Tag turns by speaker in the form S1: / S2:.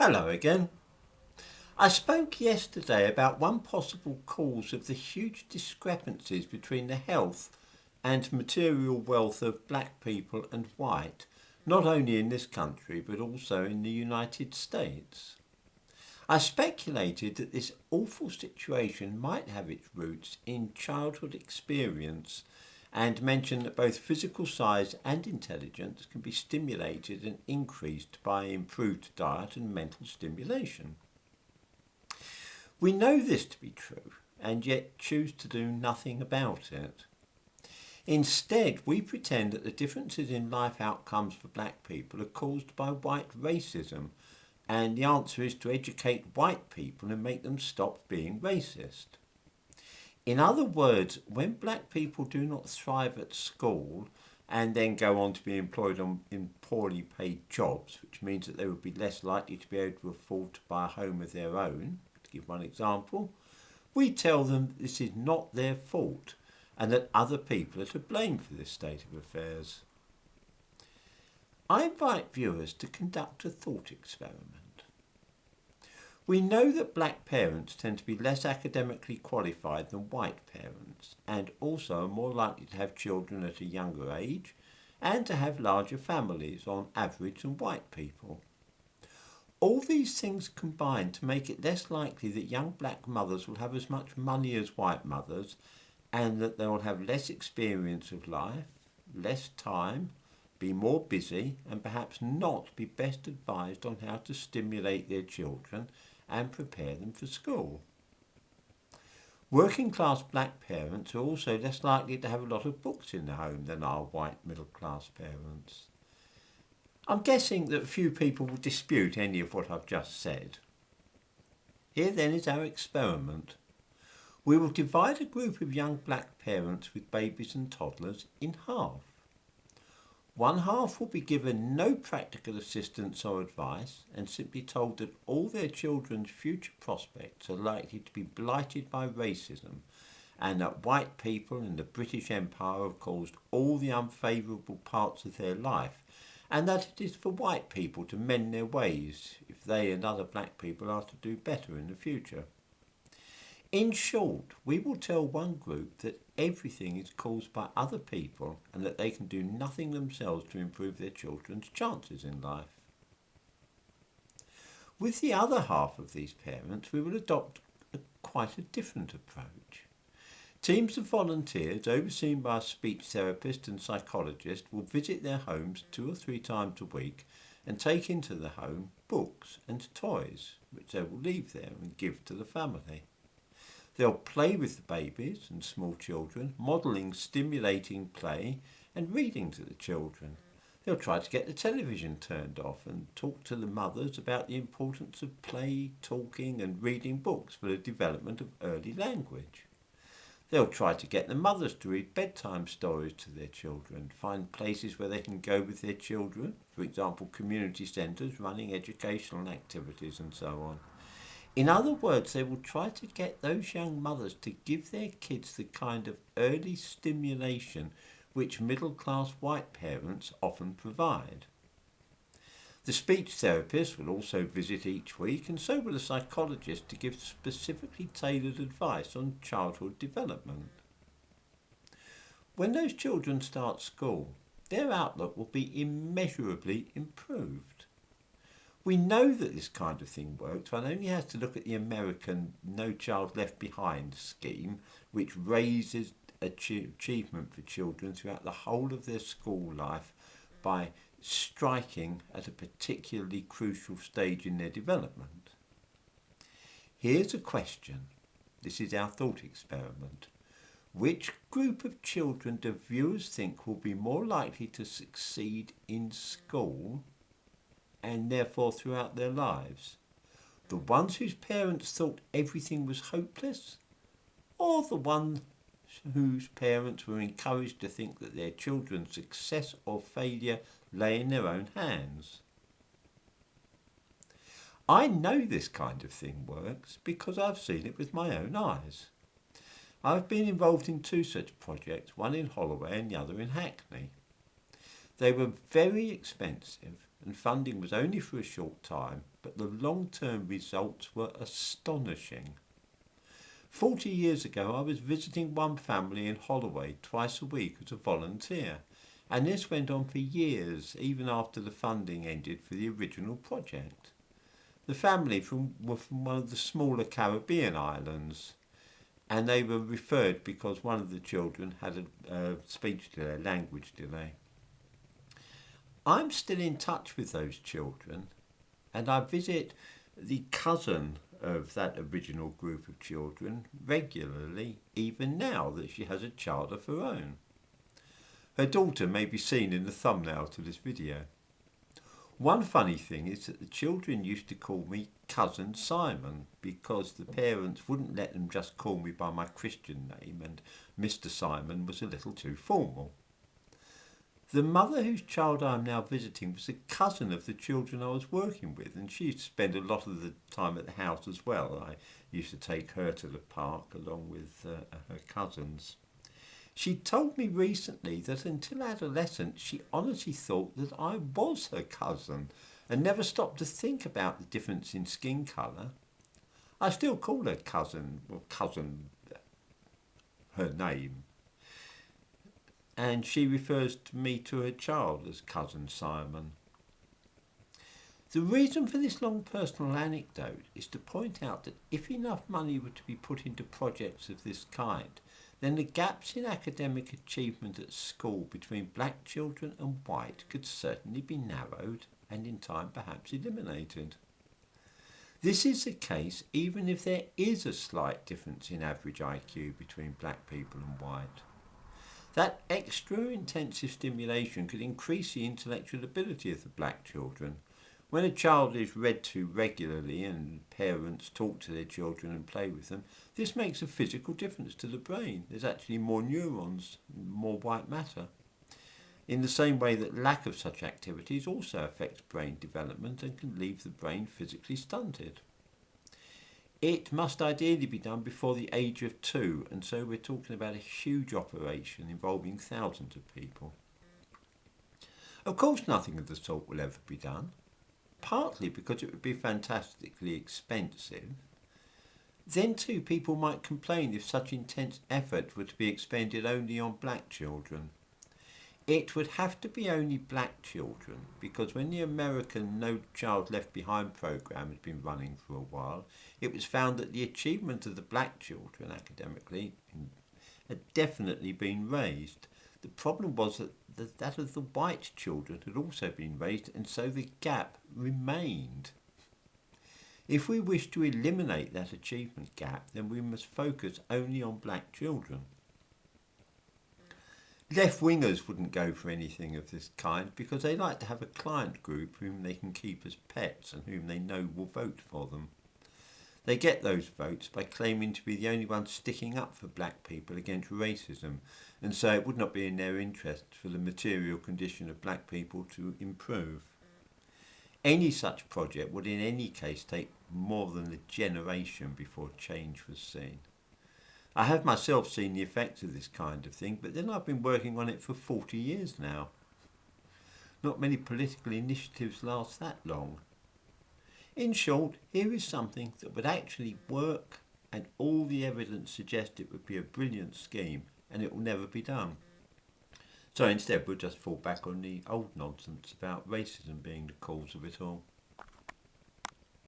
S1: Hello again. I spoke yesterday about one possible cause of the huge discrepancies between the health and material wealth of black people and white, not only in this country but also in the United States. I speculated that this awful situation might have its roots in childhood experience and mentioned that both physical size and intelligence can be stimulated and increased by improved diet and mental stimulation. We know this to be true and yet choose to do nothing about it. Instead, we pretend that the differences in life outcomes for black people are caused by white racism, and the answer is to educate white people and make them stop being racist. In other words, when black people do not thrive at school and then go on to be employed in poorly paid jobs, which means that they would be less likely to be able to afford to buy a home of their own, to give one example, we tell them this is not their fault and that other people are to blame for this state of affairs. I invite viewers to conduct a thought experiment. We know that black parents tend to be less academically qualified than white parents and also are more likely to have children at a younger age and to have larger families on average than white people. All these things combine to make it less likely that young black mothers will have as much money as white mothers and that they will have less experience of life, less time, be more busy and perhaps not be best advised on how to stimulate their children and prepare them for school. Working class black parents are also less likely to have a lot of books in the home than are white middle class parents. I'm guessing that few people will dispute any of what I've just said. Here then is our experiment. We will divide a group of young black parents with babies and toddlers in half. One half will be given no practical assistance or advice and simply told that all their children's future prospects are likely to be blighted by racism and that white people in the British Empire have caused all the unfavourable parts of their life and that it is for white people to mend their ways if they and other black people are to do better in the future. In short, we will tell one group that everything is caused by other people and that they can do nothing themselves to improve their children's chances in life. With the other half of these parents, we will adopt quite a different approach. Teams of volunteers, overseen by a speech therapist and psychologist, will visit their homes 2 or 3 times a week and take into the home books and toys, which they will leave there and give to the family. They'll play with the babies and small children, modelling stimulating play and reading to the children. They'll try to get the television turned off and talk to the mothers about the importance of play, talking and reading books for the development of early language. They'll try to get the mothers to read bedtime stories to their children, find places where they can go with their children, for example community centres running educational activities and so on. In other words, they will try to get those young mothers to give their kids the kind of early stimulation which middle-class white parents often provide. The speech therapist will also visit each week and so will a psychologist to give specifically tailored advice on childhood development. When those children start school, their outlook will be immeasurably improved. We know that this kind of thing works. One only has to look at the American No Child Left Behind scheme, which raises achievement for children throughout the whole of their school life by striking at a particularly crucial stage in their development. Here's a question. This is our thought experiment. Which group of children do viewers think will be more likely to succeed in school and therefore throughout their lives? The ones whose parents thought everything was hopeless, or the ones whose parents were encouraged to think that their children's success or failure lay in their own hands? I know this kind of thing works because I've seen it with my own eyes. I've been involved in 2 such projects, one in Holloway and the other in Hackney. They were very expensive and funding was only for a short time, but the long-term results were astonishing. 40 years ago, I was visiting one family in Holloway twice a week as a volunteer, and this went on for years, even after the funding ended for the original project. The family were from one of the smaller Caribbean islands, and they were referred because one of the children had a speech delay, language delay. I'm still in touch with those children, and I visit the cousin of that original group of children regularly, even now that she has a child of her own. Her daughter may be seen in the thumbnail to this video. One funny thing is that the children used to call me Cousin Simon because the parents wouldn't let them just call me by my Christian name, and Mr. Simon was a little too formal. The mother whose child I am now visiting was a cousin of the children I was working with, and she used to spend a lot of the time at the house as well. I used to take her to the park along with her cousins. She told me recently that until adolescence she honestly thought that I was her cousin and never stopped to think about the difference in skin colour. I still call her cousin, her name, and she refers to me to her child as Cousin Simon. The reason for this long personal anecdote is to point out that if enough money were to be put into projects of this kind, then the gaps in academic achievement at school between black children and white could certainly be narrowed and in time perhaps eliminated. This is the case even if there is a slight difference in average IQ between black people and white. That extra intensive stimulation could increase the intellectual ability of the black children. When a child is read to regularly and parents talk to their children and play with them, this makes a physical difference to the brain. There's actually more neurons, more white matter. In the same way that lack of such activities also affects brain development and can leave the brain physically stunted. It must ideally be done before the age of 2, and so we're talking about a huge operation involving thousands of people. Of course nothing of the sort will ever be done, partly because it would be fantastically expensive. Then too, people might complain if such intense effort were to be expended only on black children. It would have to be only black children, because when the American No Child Left Behind programme has been running for a while, it was found that the achievement of the black children academically had definitely been raised. The problem was that of the white children had also been raised, and so the gap remained. If we wish to eliminate that achievement gap, then we must focus only on black children. Left-wingers wouldn't go for anything of this kind because they like to have a client group whom they can keep as pets and whom they know will vote for them. They get those votes by claiming to be the only ones sticking up for black people against racism, and so it would not be in their interest for the material condition of black people to improve. Any such project would in any case take more than a generation before change was seen. I have myself seen the effects of this kind of thing, but then I've been working on it for 40 years now. Not many political initiatives last that long. In short, here is something that would actually work, and all the evidence suggests it would be a brilliant scheme, and it will never be done. So instead we'll just fall back on the old nonsense about racism being the cause of it all.